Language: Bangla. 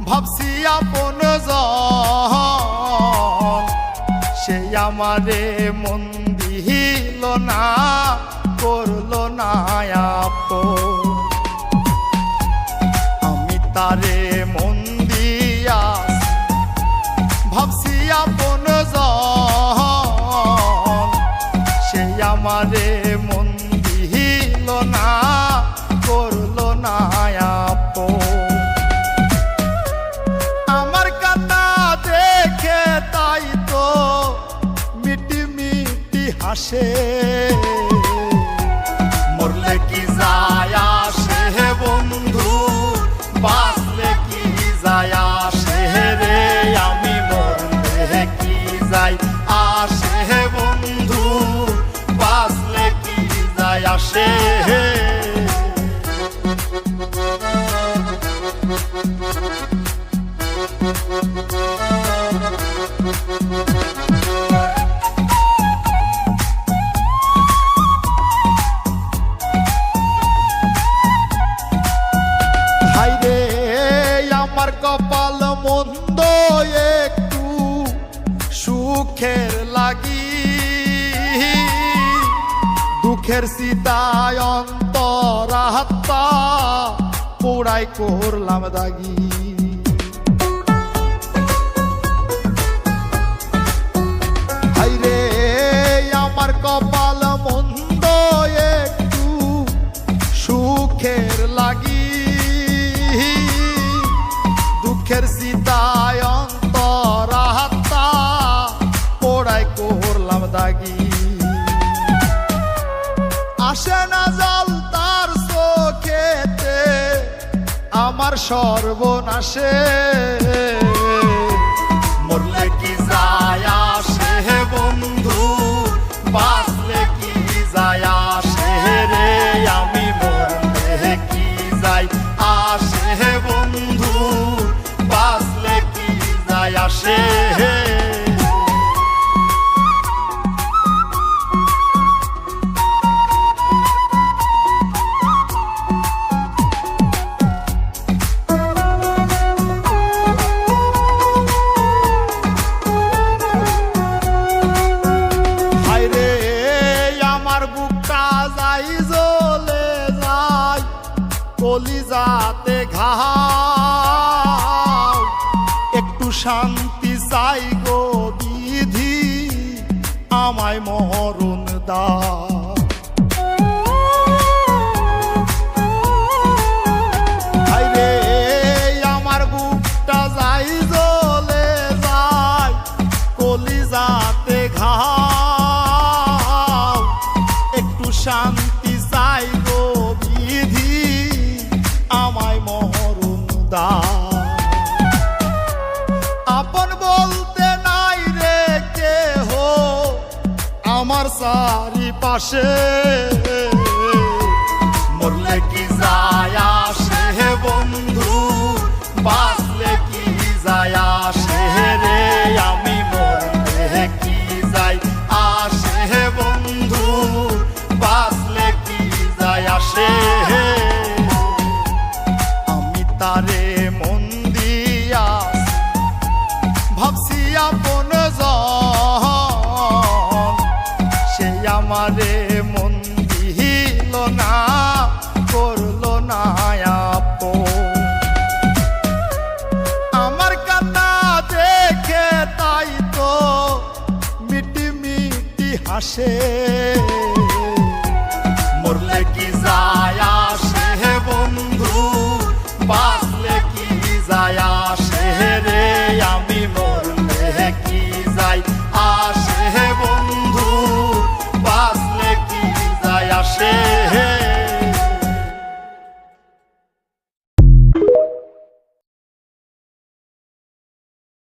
ভাবছি আপন জন, সে আমারে মন দিল না, করলো না আপন। আমি তারে মন দিয়া ভাবছি আপন জন, সে আমারে মন দিল না, করলো না আপন। আমার কান্না দেখে তাই তো মিটি মিটি হাসে, মরলে কি যায় আসে বন্ধু, বাঁচলে কি যায় আসে রে, আমি মরলে কি যায় আসে বন্ধু, বাঁচলে কি যায় আসে। হায়রে আমার কপাল মন্দ, একটু সুখের লাগি, দুঃখের সীতায় অন্তরাত্মা পোড়াই করলাম দাগি। হায়রে আমার কপাল মন্দ, একটু সুখের লাগি, দুঃখের সীতায় অন্তরাত্মা পোড়াই করলাম দাগি। আসে না জল তার চোখেতে আমার সর্বনাশে, মরলে কি যায় আসে বন্ধু, বাঁচলে কি যায় আসে রে, আমি মরলে কি যায় আসে বন্ধু, বাঁচলে কি যায় আসে। হায়রে আমার বুকটা যাই জ্বলে যায়, কলিজাতে ঘাও, একটু শান্তি চাই গো বিধি, আমায় মরণ দাও। হায়রে আমার বুকটা যাই জ্বলে যায়, কলিজাতে ঘাও, একটু শান্তি চাই গো বিধি, আমায় মরণ দাও। আপন বলতে নাই রে কেহ আমার চারিপাশে, মরলে কি যায় আসে বন্ধু, বাঁচলে কি যায় আসে রে, আমি মরলে কি যায় আসে বন্ধু, বাঁচলে কি যায় আসে। আমি তারে মন দিয়া ভাবছি আপন জন, সে আমারে মন দিল না, করলো না আপন। আমার কান্না দেখে তাই তো মিটি মিটি হাসে।